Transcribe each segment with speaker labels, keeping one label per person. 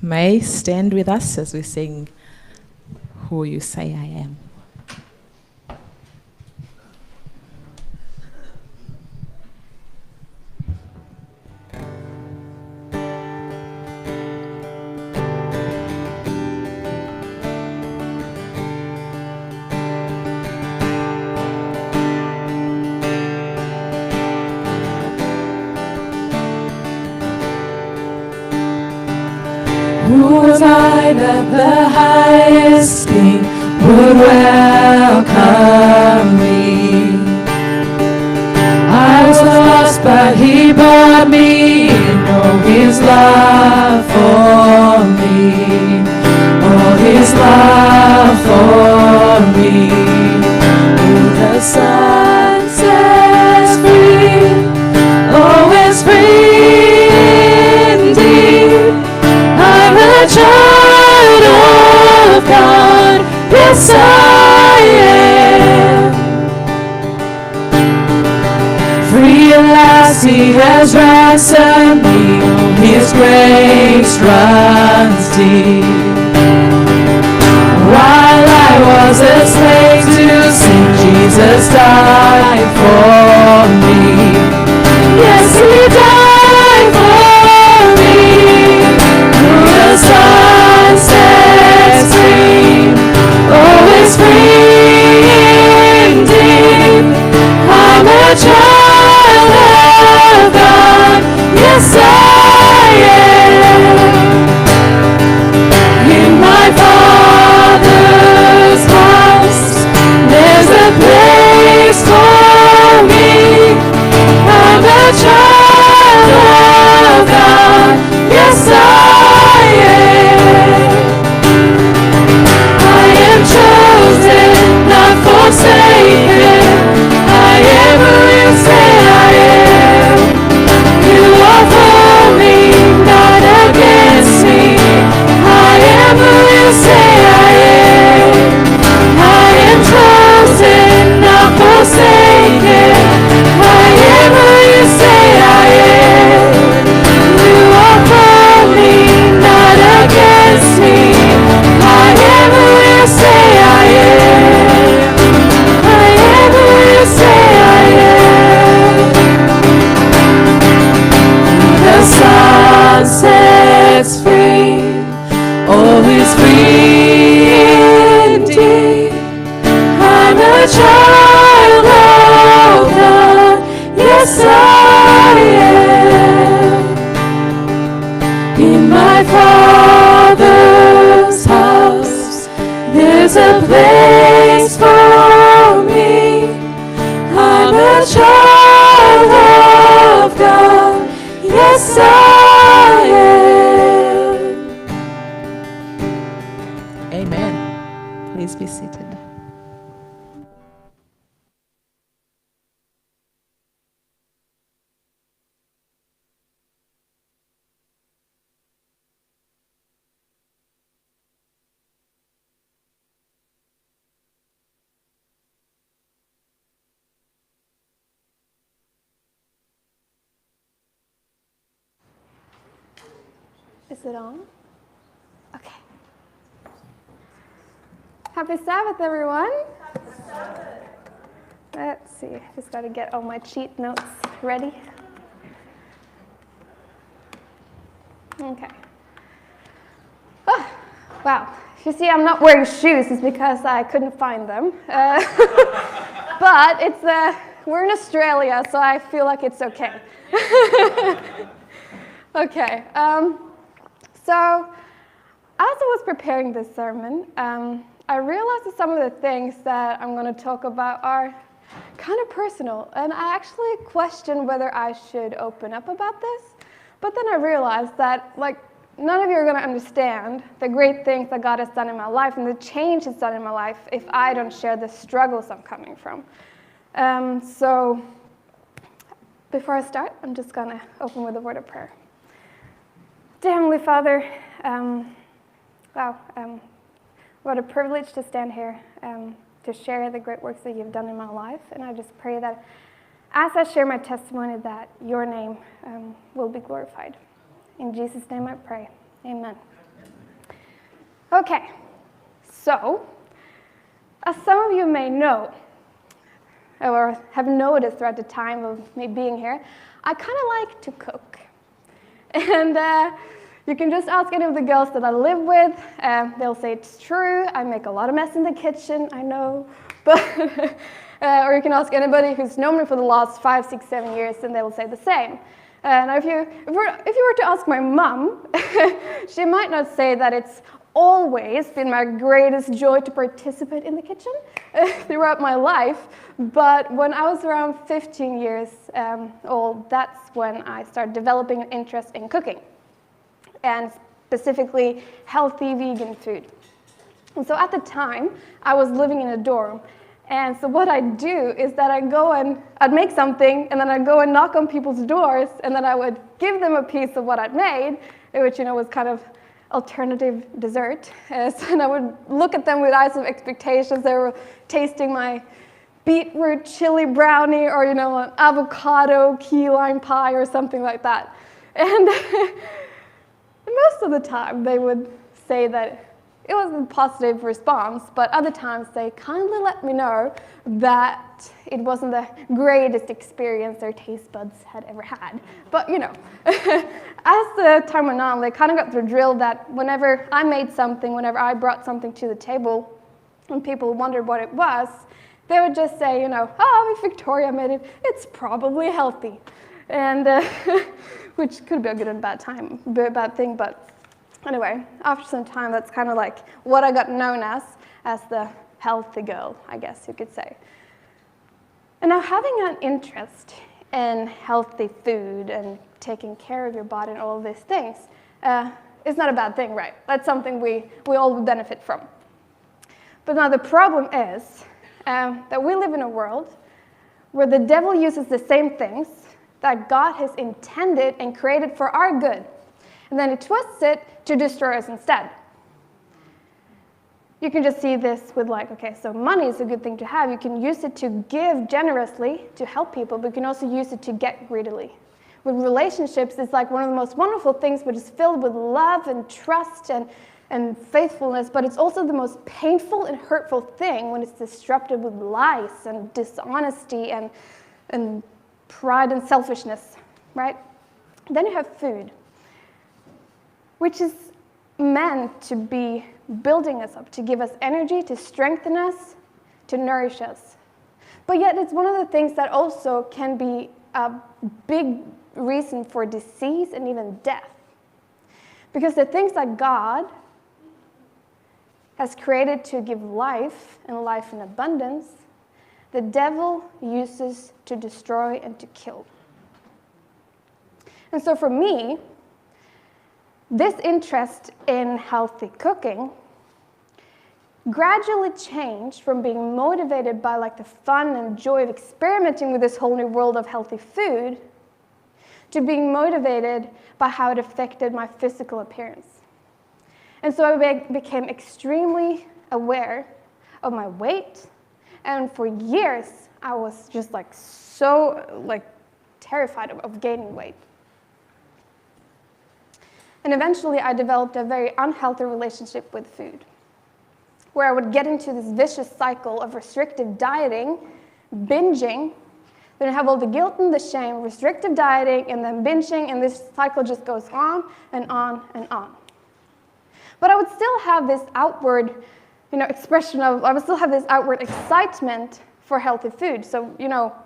Speaker 1: may stand with us as we sing Who You Say I Am.
Speaker 2: Who was I that the highest King would welcome me? I was lost, but He brought me in. Oh, His love for me. Oh, His love for me. Who the Son sets free, oh, is free indeed. I'm a child of God, yes I am. Free at last He has ransomed me, His grace runs deep. While I was a slave to sin, Jesus died for me. Yes, He died for me. The Son sets free, oh, it's free indeed. I'm a child of God, yes I am. In my Father's house, there's a place for me. I'm a child of God, yes I am. I am chosen, not forsaken. I am who You say I am. You are for me, not against me. I am who You say I am. I am chosen, not forsaken. I am who You say I am. You are for me, not against me. I am who You say I am. I am who You say I am. The Son sets free, all is free indeed. I'm a child of God, yes I am. In my Father's house, there's a place for me. I'm a child of God, yes I am.
Speaker 1: Amen. Please be seated.
Speaker 3: Is it on? Okay. Happy Sabbath, everyone. Happy Sabbath. Let's see. Just got to get all my cheat notes ready. Okay. Oh, wow. If you see I'm not wearing shoes, it's because I couldn't find them. But we're in Australia, so I feel like it's okay. Okay. So, as I was preparing this sermon, I realized that some of the things that I'm going to talk about are kind of personal, and I actually questioned whether I should open up about this, but then I realized that, none of you are going to understand the great things that God has done in my life and the change He's done in my life if I don't share the struggles I'm coming from. So, before I start, I'm just going to open with a word of prayer. Dear Heavenly Father, what a privilege to stand here to share the great works that You've done in my life. And I just pray that as I share my testimony, that Your name will be glorified. In Jesus' name I pray. Amen. Okay, so as some of you may know, or have noticed throughout the time of me being here, I kind of like to cook. And you can just ask any of the girls that I live with. They'll say it's true. I make a lot of mess in the kitchen, I know. But or you can ask anybody who's known me for the last 5, 6, 7 years, and they will say the same. Now, if you were to ask my mom, she might not say that it's always been my greatest joy to participate in the kitchen throughout my life. But when I was around 15 years old, that's when I started developing an interest in cooking, and specifically healthy vegan food. And so at the time, I was living in a dorm. And so what I'd do is that I'd make something, and then I'd go and knock on people's doors, and then I would give them a piece of what I'd made, which, was kind of alternative dessert. And I would look at them with eyes of expectations. They were tasting my beetroot chili brownie, or, an avocado key lime pie or something like that. And most of the time, they would say that it was a positive response, but other times they kindly let me know that it wasn't the greatest experience their taste buds had ever had. But, as the time went on, they kind of got the drill that whenever I made something, whenever I brought something to the table, and people wondered what it was, they would just say, if Victoria made it, it's probably healthy. And, which could be a good and bad thing, but anyway, after some time, that's kind of like what I got known as the healthy girl, I guess you could say. And now having an interest in healthy food and taking care of your body and all of these things is not a bad thing, right? That's something we all would benefit from. But now the problem is that we live in a world where the devil uses the same things that God has intended and created for our good, and then he twists it to destroy us instead. You can just see this with so money is a good thing to have. You can use it to give generously to help people, but you can also use it to get greedily. With relationships, it's like one of the most wonderful things, which is filled with love and trust and faithfulness, but it's also the most painful and hurtful thing when it's disrupted with lies and dishonesty and pride and selfishness, right? Then you have food, which is meant to be building us up, to give us energy, to strengthen us, to nourish us. But yet it's one of the things that also can be a big reason for disease and even death. Because the things that God has created to give life and life in abundance, the devil uses to destroy and to kill. And so for me, this interest in healthy cooking gradually changed from being motivated by the fun and joy of experimenting with this whole new world of healthy food to being motivated by how it affected my physical appearance. And so I became extremely aware of my weight, and for years I was just so terrified of gaining weight. And eventually I developed a very unhealthy relationship with food, where I would get into this vicious cycle of restrictive dieting, binging, then I have all the guilt and the shame, restrictive dieting, and then binging, and this cycle just goes on and on and on. But I would still have this outward, expression of, I would still have this outward excitement for healthy food. So,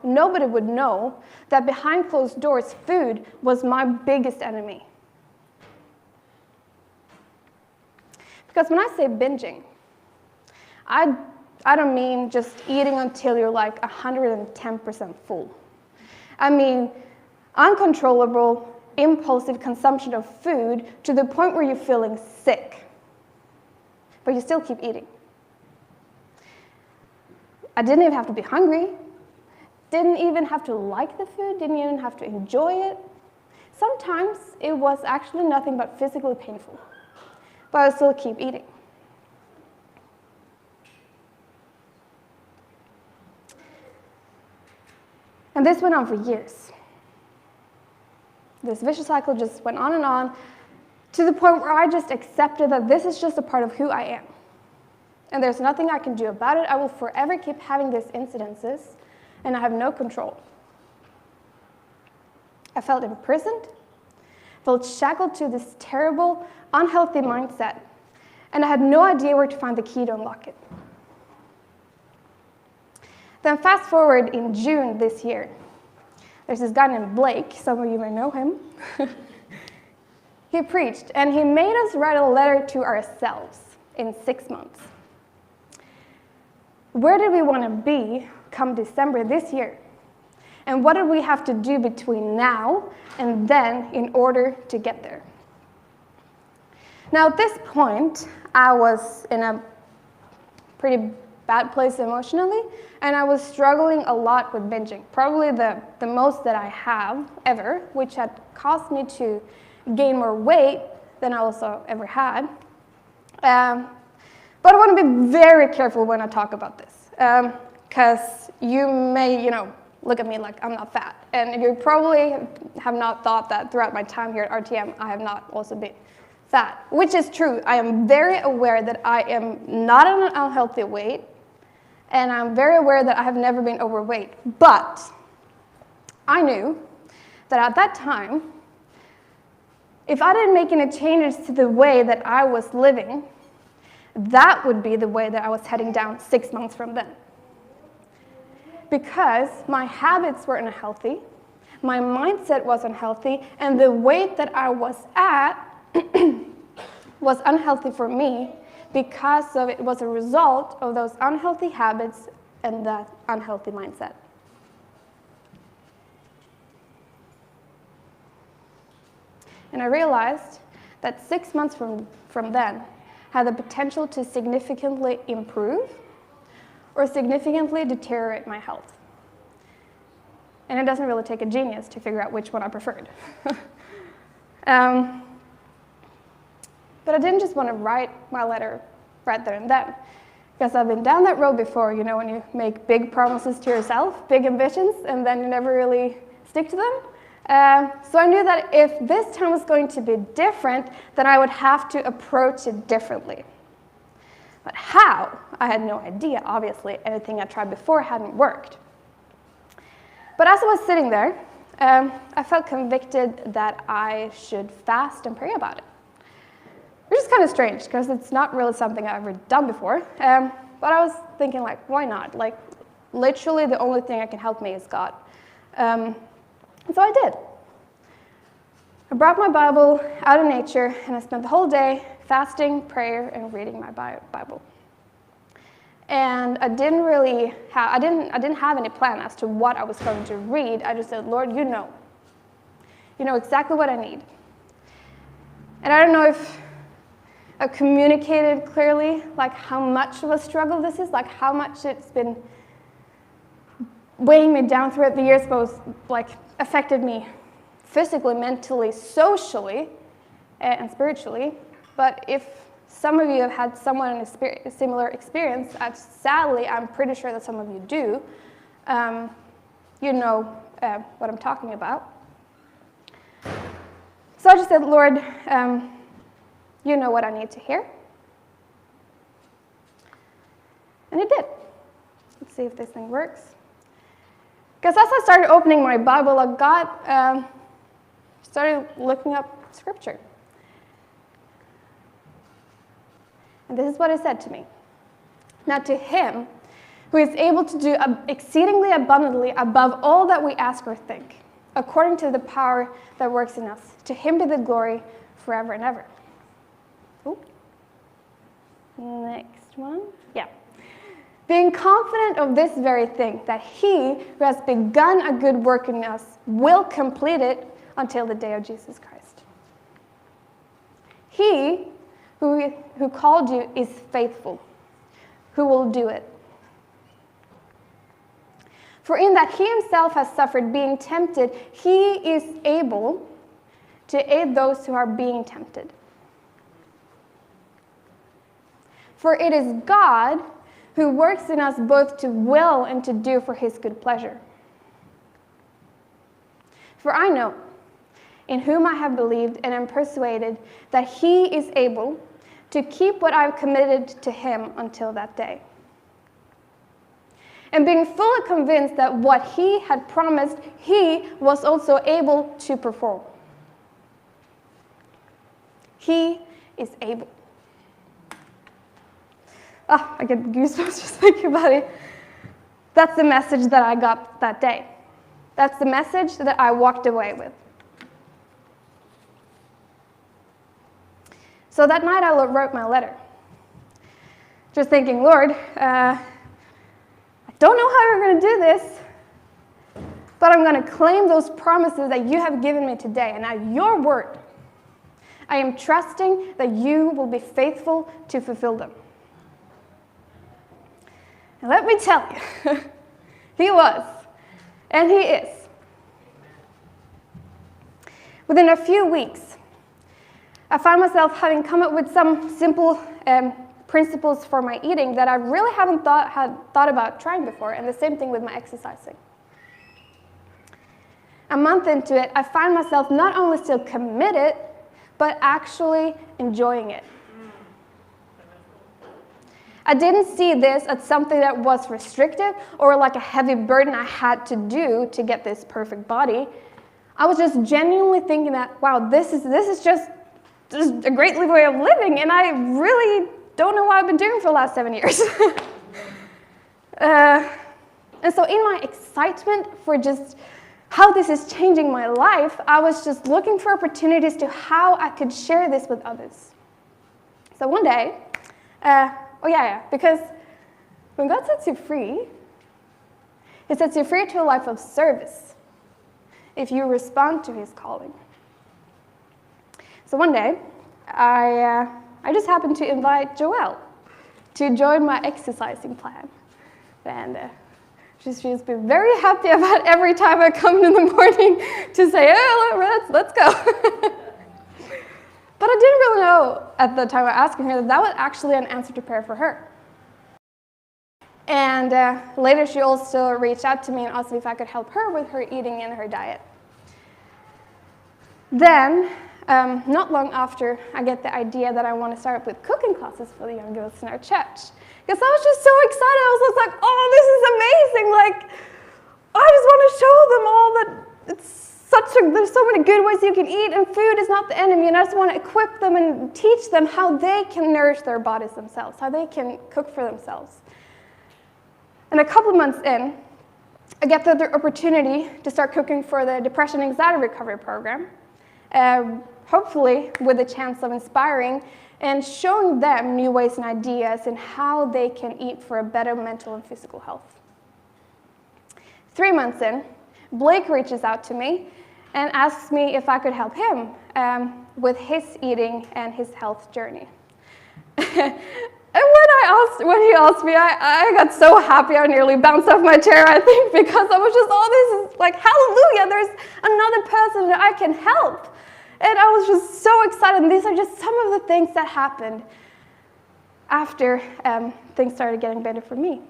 Speaker 3: nobody would know that behind closed doors, food was my biggest enemy. Because when I say binging, I don't mean just eating until you're 110% full. I mean uncontrollable, impulsive consumption of food to the point where you're feeling sick, but you still keep eating. I didn't even have to be hungry, didn't even have to like the food, didn't even have to enjoy it. Sometimes it was actually nothing but physically painful, but I still keep eating. And this went on for years. This vicious cycle just went on and on to the point where I just accepted that this is just a part of who I am. And there's nothing I can do about it. I will forever keep having these incidences, and I have no control. I felt imprisoned, felt shackled to this terrible, unhealthy mindset, and I had no idea where to find the key to unlock it. Then fast forward in June this year, there's this guy named Blake, some of you may know him. He preached, and he made us write a letter to ourselves in 6 months. Where did we want to be come December this year? And what did we have to do between now and then in order to get there? Now, at this point, I was in a pretty bad place emotionally, and I was struggling a lot with binging, probably the most that I have ever, which had caused me to gain more weight than I also ever had. But I want to be very careful when I talk about this, because you may, look at me like I'm not fat, and you probably have not thought that throughout my time here at RTM, I have not also been fat, which is true. I am very aware that I am not on an unhealthy weight, and I'm very aware that I have never been overweight. But I knew that at that time, if I didn't make any changes to the way that I was living, that would be the way that I was heading down 6 months from then. Because my habits were unhealthy, my mindset was unhealthy, and the weight that I was at was unhealthy for me because it was a result of those unhealthy habits and that unhealthy mindset. And I realized that 6 months from then had the potential to significantly improve or significantly deteriorate my health. And it doesn't really take a genius to figure out which one I preferred. But I didn't just want to write my letter right there and then, because I've been down that road before, when you make big promises to yourself, big ambitions, and then you never really stick to them. So I knew that if this time was going to be different, then I would have to approach it differently. But how? I had no idea, obviously. Anything I tried before hadn't worked. But as I was sitting there, I felt convicted that I should fast and pray about it. Which is kind of strange, because it's not really something I've ever done before. But I was thinking, why not? Literally the only thing that can help me is God. And so I did. I brought my Bible out in nature, and I spent the whole day fasting, prayer, and reading my Bible. And I didn't have any plan as to what I was going to read. I just said, Lord, you know exactly what I need. And I don't know if I communicated clearly, how much of a struggle this is, how much it's been weighing me down throughout the years, both affected me physically, mentally, socially, and spiritually. But if some of you have had someone in a similar experience, sadly, I'm pretty sure that some of you do, you know what I'm talking about. So I just said, Lord, you know what I need to hear. And it did. Let's see if this thing works. Because as I started opening my Bible, I started looking up scripture. And this is what it said to me. Now to him who is able to do exceedingly abundantly above all that we ask or think, according to the power that works in us, to him be the glory forever and ever. Ooh. Next one. Yeah. Being confident of this very thing, that he who has begun a good work in us will complete it until the day of Jesus Christ. He who called you is faithful, who will do it. For in that he himself has suffered being tempted, he is able to aid those who are being tempted. For it is God who works in us both to will and to do for his good pleasure. For I know in whom I have believed and am persuaded that he is able to keep what I've committed to him until that day. And being fully convinced that what he had promised, he was also able to perform. He is able. I get goosebumps just thinking about it. That's the message that I got that day. That's the message that I walked away with. So that night I wrote my letter. Just thinking, Lord, I don't know how you're going to do this, but I'm going to claim those promises that you have given me today, and now your word. I am trusting that you will be faithful to fulfill them. And let me tell you, he was, and he is. Within a few weeks, I found myself having come up with some simple principles for my eating that I really haven't thought about trying before, and the same thing with my exercising. A month into it, I find myself not only still committed, but actually enjoying it. I didn't see this as something that was restrictive or like a heavy burden I had to do to get this perfect body. I was just genuinely thinking that, wow, this is just a great way of living, and I really don't know what I've been doing for the last 7 years. And so in my excitement for just how this is changing my life, I was just looking for opportunities to how I could share this with others. So one day, because when God sets you free, he sets you free to a life of service if you respond to his calling. So one day, I just happened to invite Joelle to join my exercising plan. And she's been very happy about every time I come in the morning to say, oh, let's go. But I didn't really know at the time of asking her that was actually an answer to prayer for her. And later she also reached out to me and asked me if I could help her with her eating and her diet. Then, not long after, I get the idea that I want to start up with cooking classes for the young girls in our church. Because I was just so excited. I was just like, oh, this is amazing. Like, I just want to show them all that there's so many good ways you can eat, and food is not the enemy. And I just want to equip them and teach them how they can nourish their bodies themselves, how they can cook for themselves. And a couple months in, I get the opportunity to start cooking for the Depression Anxiety Recovery Program. Hopefully with a chance of inspiring and showing them new ways and ideas in how they can eat for a better mental and physical health. 3 months in, Blake reaches out to me and asks me if I could help him with his eating and his health journey. And when he asked me, I got so happy I nearly bounced off my chair, I think, because I was just, this is like, hallelujah, there's another person that I can help. And I was just so excited, and these are just some of the things that happened after things started getting better for me.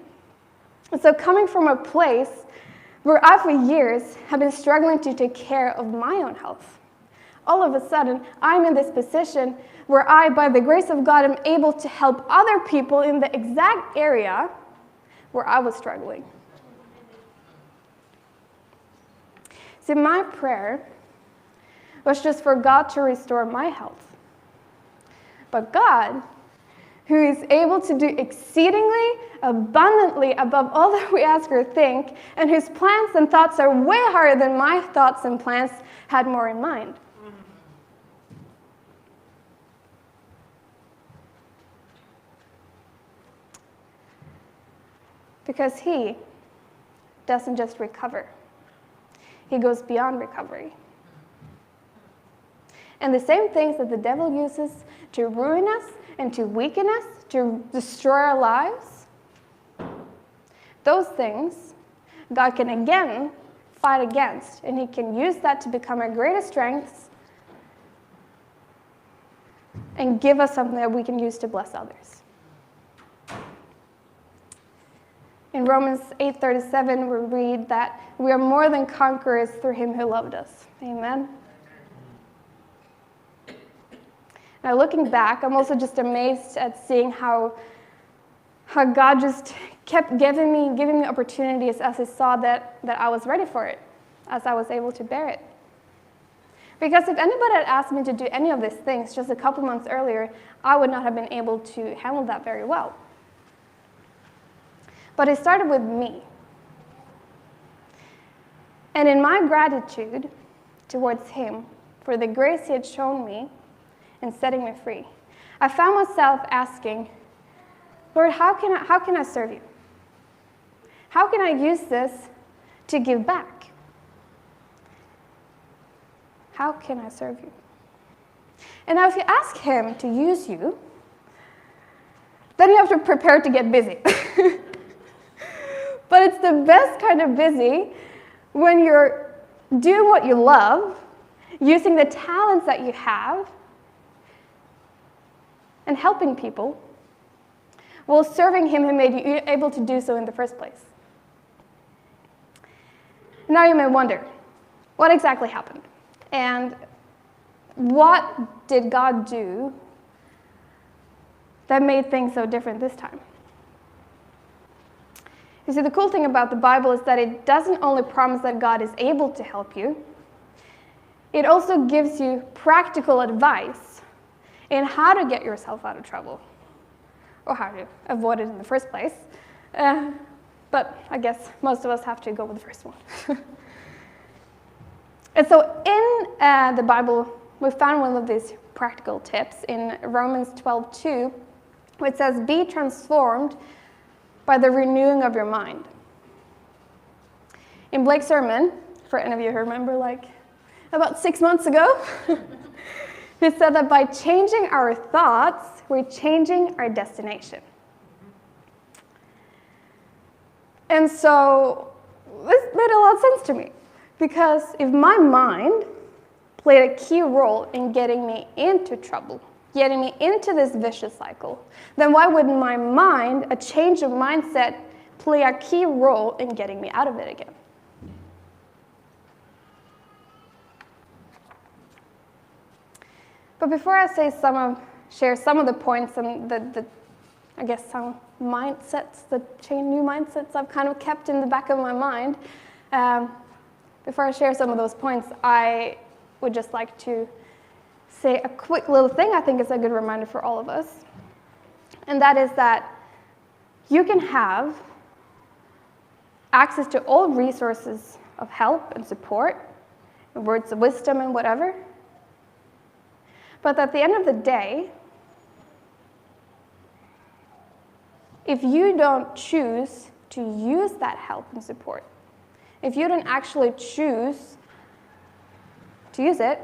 Speaker 3: And so coming from a place where I, for years, have been struggling to take care of my own health, all of a sudden, I'm in this position where I, by the grace of God, am able to help other people in the exact area where I was struggling. See, my prayer was just for God to restore my health. But God, who is able to do exceedingly abundantly above all that we ask or think, and whose plans and thoughts are way higher than my thoughts and plans, had more in mind. Because he doesn't just recover. He goes beyond recovery. And the same things that the devil uses to ruin us and to weaken us, to destroy our lives, those things God can again fight against, and he can use that to become our greatest strengths and give us something that we can use to bless others. In Romans 8:37, we read that we are more than conquerors through him who loved us. Amen. Now, looking back, I'm also just amazed at seeing how God just kept giving me opportunities as He saw that I was ready for it, as I was able to bear it. Because if anybody had asked me to do any of these things just a couple months earlier, I would not have been able to handle that very well. But it started with me. And in my gratitude towards Him for the grace He had shown me in setting me free, I found myself asking, Lord, how can I serve you? How can I use this to give back? How can I serve you? And now if you ask Him to use you, then you have to prepare to get busy. But it's the best kind of busy when you're doing what you love, using the talents that you have, and helping people, while serving Him who made you able to do so in the first place. Now you may wonder, what exactly happened? And what did God do that made things so different this time? You see, the cool thing about the Bible is that it doesn't only promise that God is able to help you, it also gives you practical advice in how to get yourself out of trouble, or how to avoid it in the first place. But I guess most of us have to go with the first one. And so in the Bible, we found one of these practical tips in Romans 12:2, which says, "Be transformed by the renewing of your mind." In Blake's sermon, for any of you who remember, like about 6 months ago, he said that by changing our thoughts, we're changing our destination. And so this made a lot of sense to me, because if my mind played a key role in getting me into trouble, getting me into this vicious cycle, then why wouldn't my mind, a change of mindset, play a key role in getting me out of it again? But before I share some of the points and I guess some mindsets, new mindsets I've kind of kept in the back of my mind, before I share some of those points, I would just like to say a quick little thing I think is a good reminder for all of us. And that is that you can have access to all resources of help and support, and words of wisdom and whatever. But at the end of the day, if you don't choose to use that help and support, if you don't actually choose to use it,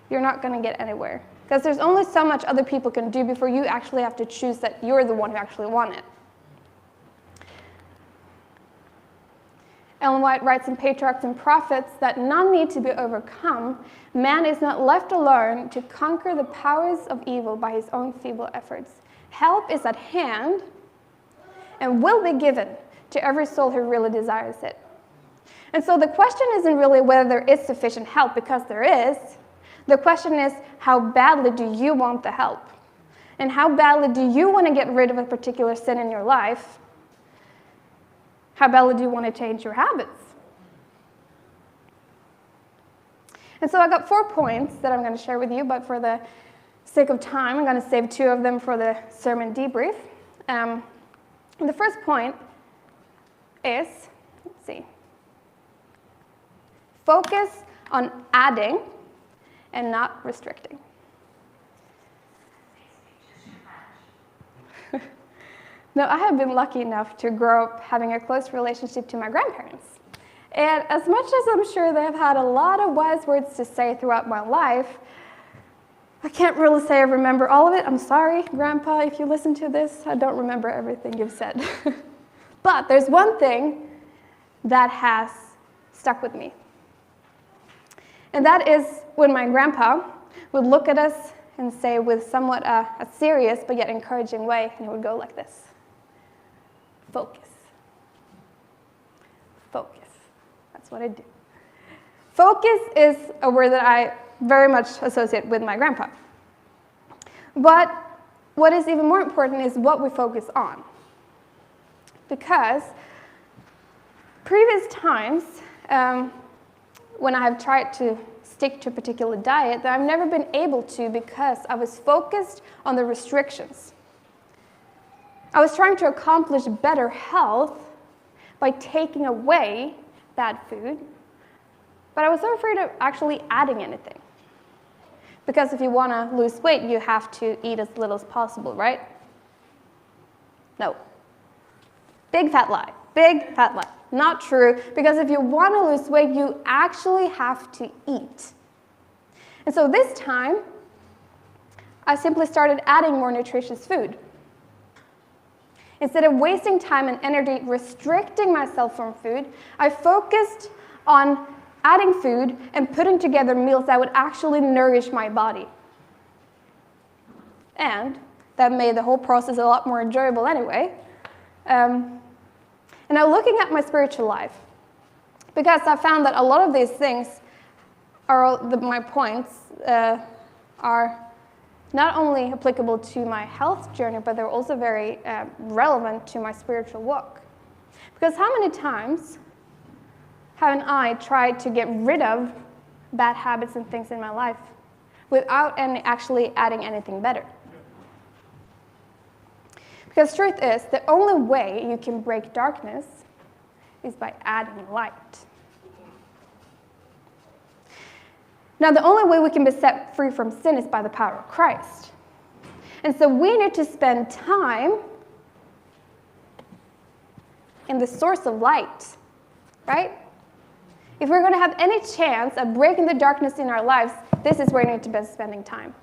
Speaker 3: you're not going to get anywhere. Because there's only so much other people can do before you actually have to choose that you're the one who actually want it. Ellen White writes in Patriarchs and Prophets that none need to be overcome. Man is not left alone to conquer the powers of evil by his own feeble efforts. Help is at hand and will be given to every soul who really desires it. And so the question isn't really whether there is sufficient help, because there is. The question is, how badly do you want the help? And how badly do you want to get rid of a particular sin in your life? How badly do you want to change your habits? And so I got 4 points that I'm going to share with you, but for the sake of time, I'm going to save 2 of them for the sermon debrief. The first point is, focus on adding and not restricting. Now, I have been lucky enough to grow up having a close relationship to my grandparents. And as much as I'm sure they've had a lot of wise words to say throughout my life, I can't really say I remember all of it. I'm sorry, Grandpa, if you listen to this, I don't remember everything you've said. But there's one thing that has stuck with me. And that is when my grandpa would look at us and say with somewhat a serious but yet encouraging way, and it would go like this: focus. Focus. That's what I do. Focus is a word that I very much associate with my grandpa. But what is even more important is what we focus on. Because previous times, when I have tried to stick to a particular diet, that I've never been able to because I was focused on the restrictions. I was trying to accomplish better health by taking away bad food, but I was so afraid of actually adding anything. Because if you want to lose weight, you have to eat as little as possible, right? No. Big fat lie. Big fat lie. Not true, because if you want to lose weight, you actually have to eat. And so this time, I simply started adding more nutritious food. Instead of wasting time and energy restricting myself from food, I focused on adding food and putting together meals that would actually nourish my body. And that made the whole process a lot more enjoyable anyway. And now looking at my spiritual life, because I found that a lot of these things my points are not only applicable to my health journey, but they're also very relevant to my spiritual walk. Because how many times haven't I tried to get rid of bad habits and things in my life without actually adding anything better? Because truth is, the only way you can break darkness is by adding light. Now, the only way we can be set free from sin is by the power of Christ. And so we need to spend time in the source of light, right? If we're going to have any chance of breaking the darkness in our lives, this is where we need to be spending time.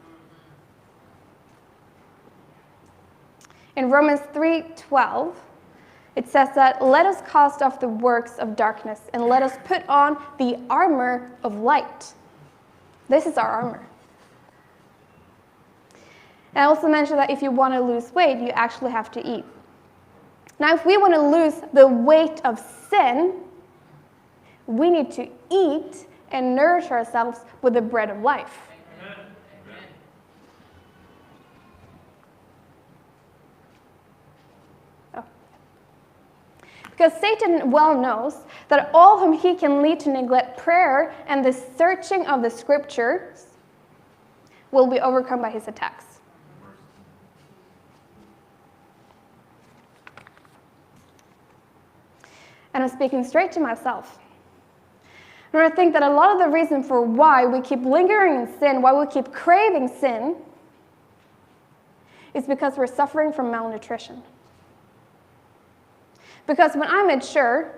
Speaker 3: In Romans 3:12, it says that, "Let us cast off the works of darkness and let us put on the armor of light." This is our armor. And I also mentioned that if you want to lose weight, you actually have to eat. Now, if we want to lose the weight of sin, we need to eat and nourish ourselves with the bread of life. Because Satan well knows that all whom he can lead to neglect prayer and the searching of the scriptures will be overcome by his attacks. And I'm speaking straight to myself. And I think that a lot of the reason for why we keep lingering in sin, why we keep craving sin, is because we're suffering from malnutrition. Because when I made sure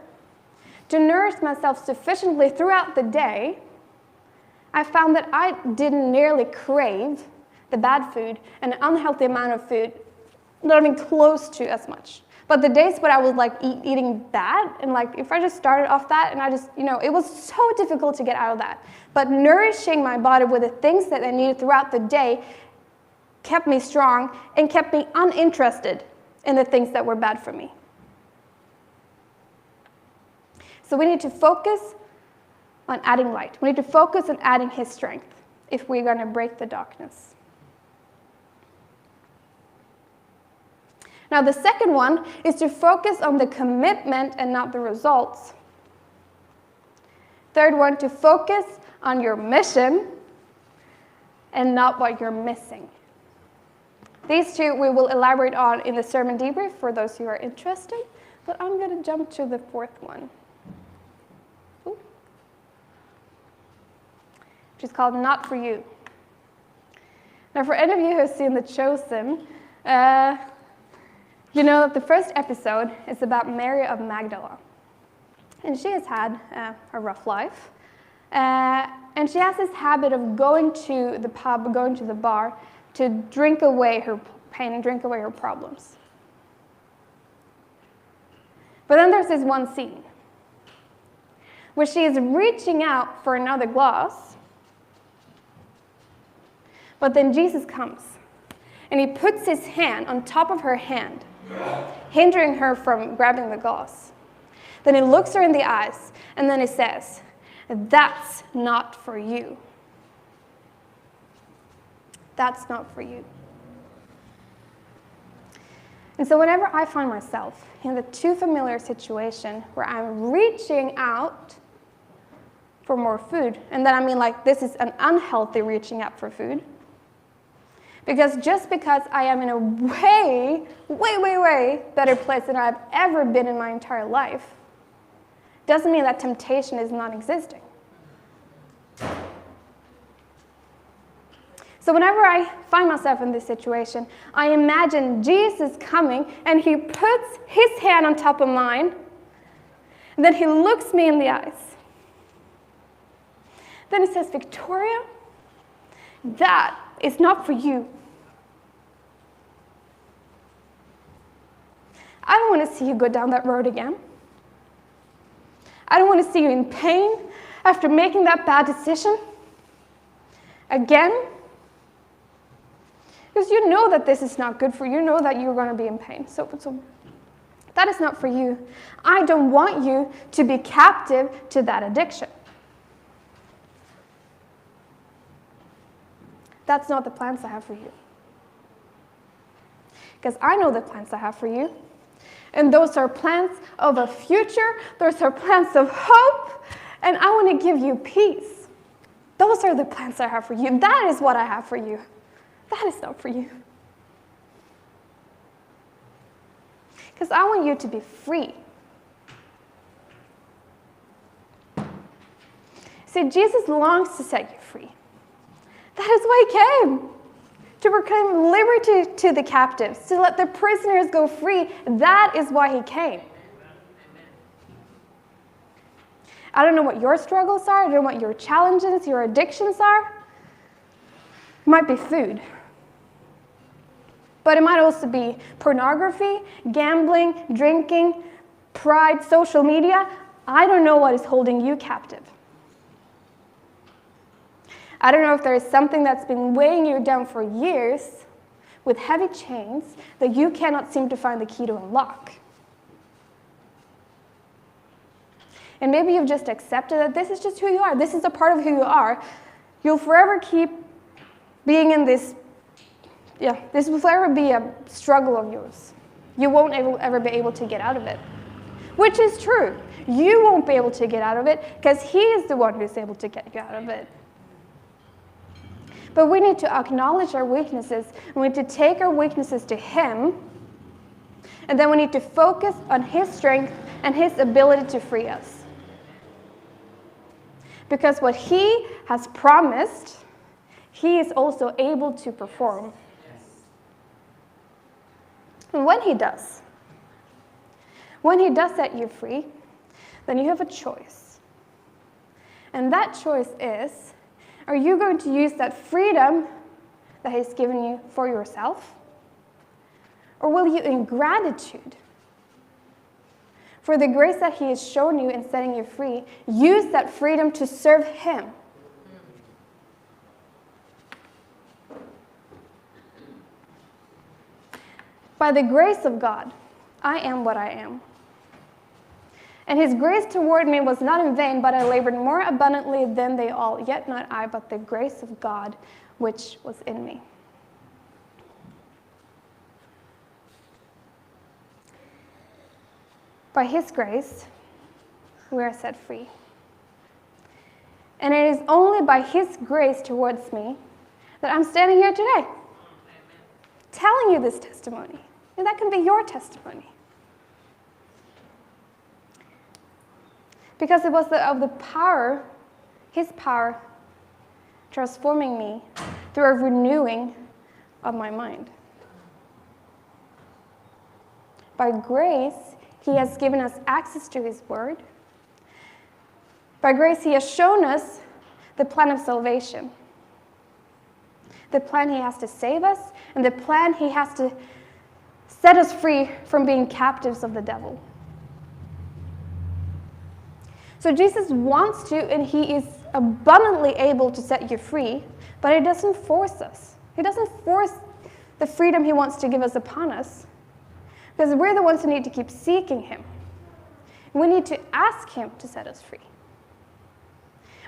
Speaker 3: to nourish myself sufficiently throughout the day, I found that I didn't nearly crave the bad food and an unhealthy amount of food, not even close to as much. But the days when I was eating bad, and if I just started off that, and it was so difficult to get out of that. But nourishing my body with the things that I needed throughout the day kept me strong and kept me uninterested in the things that were bad for me. So we need to focus on adding light. We need to focus on adding his strength if we're going to break the darkness. Now, the second one is to focus on the commitment and not the results. Third one, to focus on your mission and not what you're missing. These two we will elaborate on in the sermon debrief for those who are interested, but I'm going to jump to the fourth one, which is called Not For You. Now, for any of you who have seen The Chosen, you know that the first episode is about Mary of Magdala. And she has had a rough life. And she has this habit of going to the pub, going to the bar, to drink away her pain and drink away her problems. But then there's this one scene where she is reaching out for another glass, but then Jesus comes, and he puts his hand on top of her hand, hindering her from grabbing the glass. Then he looks her in the eyes, and then he says, "That's not for you. That's not for you." And so whenever I find myself in the too familiar situation where I'm reaching out for more food, and then I mean like this is an unhealthy reaching out for food, because just because I am in a way, way, way, way better place than I've ever been in my entire life, doesn't mean that temptation is non-existing. So whenever I find myself in this situation, I imagine Jesus coming and he puts his hand on top of mine, and then he looks me in the eyes. Then he says, Victoria, that is not for you. I don't want to see you go down that road again. I don't want to see you in pain after making that bad decision again. Because you know that this is not good for you. You know that you're going to be in pain. So that is not for you. I don't want you to be captive to that addiction. That's not the plans I have for you. Because I know the plans I have for you. And those are plans of a future. Those are plans of hope. And I want to give you peace. Those are the plans I have for you. That is what I have for you. That is not for you. Because I want you to be free. See, Jesus longs to set you free. That is why he came. To proclaim liberty to the captives, to let the prisoners go free. That is why he came. I don't know what your struggles are. I don't know what your challenges, your addictions are. It might be food. But it might also be pornography, gambling, drinking, pride, social media. I don't know what is holding you captive. I don't know if there is something that's been weighing you down for years with heavy chains that you cannot seem to find the key to unlock. And maybe you've just accepted that this is just who you are. This is a part of who you are. You'll forever keep being in this, this will forever be a struggle of yours. You won't ever be able to get out of it. Which is true. You won't be able to get out of it because he is the one who's able to get you out of it. But we need to acknowledge our weaknesses, and we need to take our weaknesses to him, and then we need to focus on his strength and his ability to free us. Because what he has promised, he is also able to perform. And when he does set you free, then you have a choice. And that choice is, are you going to use that freedom that he's given you for yourself? Or will you, in gratitude for the grace that he has shown you in setting you free, use that freedom to serve him? By the grace of God, I am what I am. And his grace toward me was not in vain, but I labored more abundantly than they all. Yet not I, but the grace of God which was in me. By his grace, we are set free. And it is only by his grace towards me that I'm standing here today, telling you this testimony. And that can be your testimony. Because it was of the power, his power, transforming me through a renewing of my mind. By grace, he has given us access to his word. By grace, he has shown us the plan of salvation. The plan he has to save us, and the plan he has to set us free from being captives of the devil. So Jesus wants to, and he is abundantly able to set you free, but he doesn't force us. He doesn't force the freedom he wants to give us upon us, because we're the ones who need to keep seeking him. We need to ask him to set us free.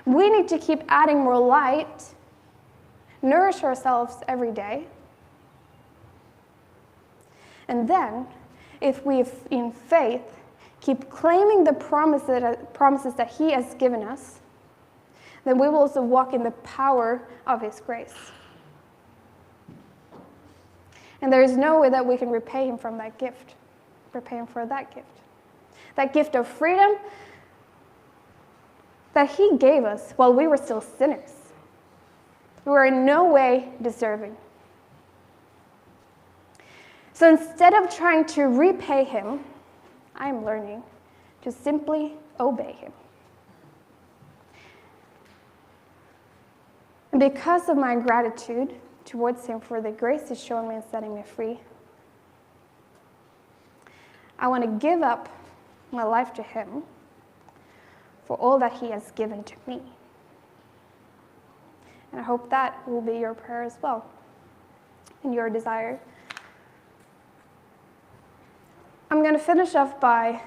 Speaker 3: We need to keep adding more light, nourish ourselves every day. And then, if we, in faith, keep claiming the promises that he has given us, then we will also walk in the power of his grace. And there is no way that we can repay him from that gift, repay him for that gift. That gift of freedom that he gave us while we were still sinners. We were in no way deserving. So instead of trying to repay him, I am learning to simply obey him. And because of my gratitude towards him for the grace he's shown me in setting me free, I want to give up my life to him for all that he has given to me. And I hope that will be your prayer as well, and your desire. I'm going to finish off by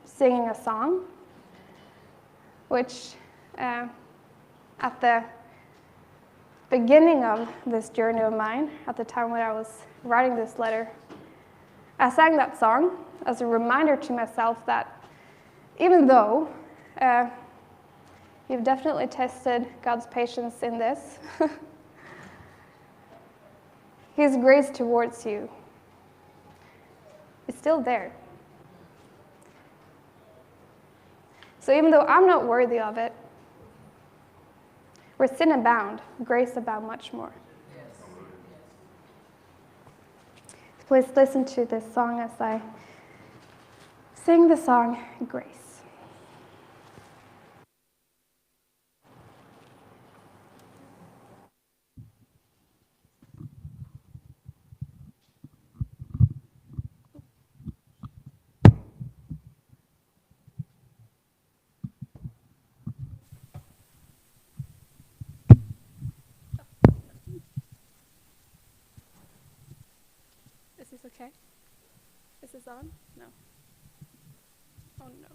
Speaker 3: singing a song, which at the beginning of this journey of mine, at the time when I was writing this letter, I sang that song as a reminder to myself that even though you've definitely tested God's patience in this, his grace towards you is still there. So even though I'm not worthy of it, where sin abound, grace abound much more. Please listen to this song as I sing the song, Grace. Is this okay? Is this on? No. Oh no.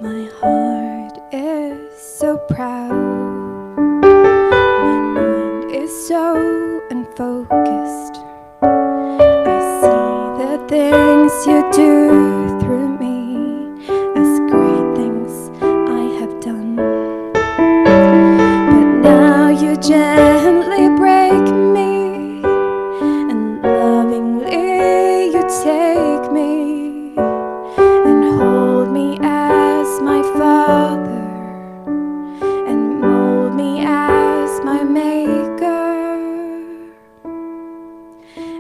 Speaker 2: My heart is so proud. My mind is so unfocused. I see the things you do through me as great things I have done. But now you gently break me, and lovingly you take me and hold me as my Father, and mold me as my Maker.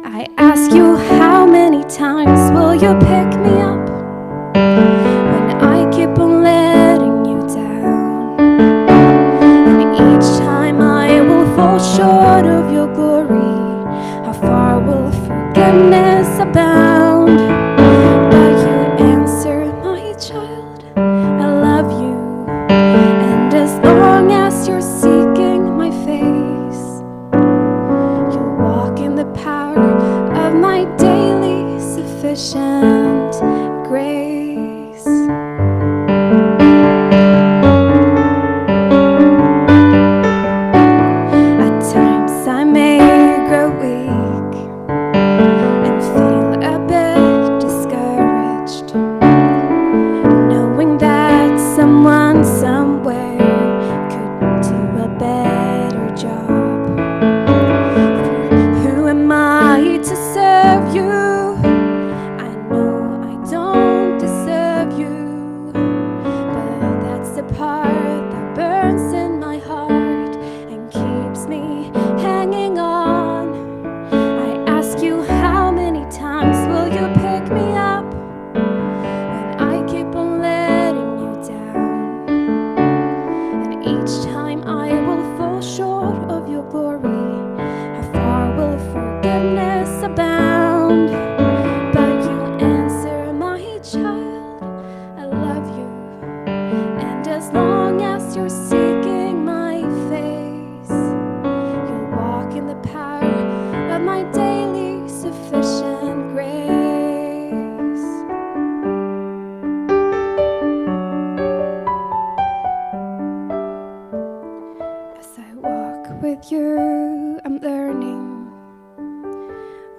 Speaker 2: I ask you, how many times will you pick me up when I keep on letting you down? And each time I will fall short of your glory, how far will forgiveness abound? But you answer, my child, I love you, and as long as you're seeking my face, you'll walk in the power of my daily sufficient grace. At times I may
Speaker 3: with you, I'm learning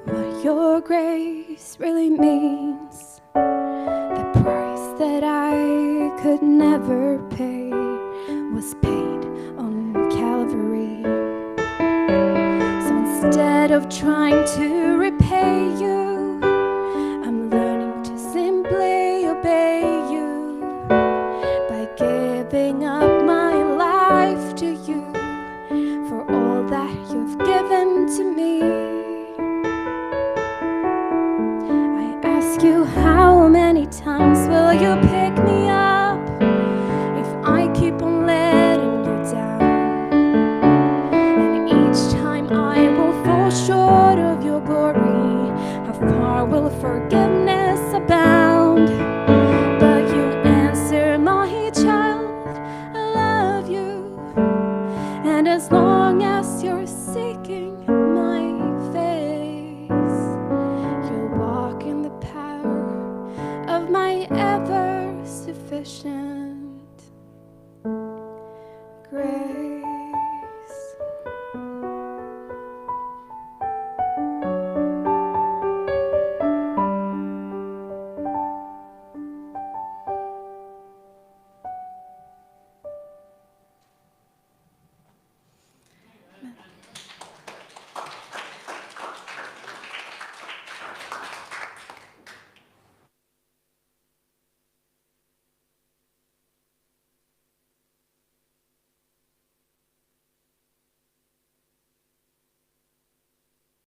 Speaker 3: what your grace really means. The price that I could never pay was paid on Calvary. So instead of trying to repay you, I'm learning to simply obey you by giving up my life to you for all that you've given to me. I ask you, how many times will you pick me up if I keep on letting you down? And each time I will fall short of your glory, how far will forgiveness abound? But you answer, my child, I love you. And as long as you're seeking my face, you'll walk in the power of my ever-sufficient grace.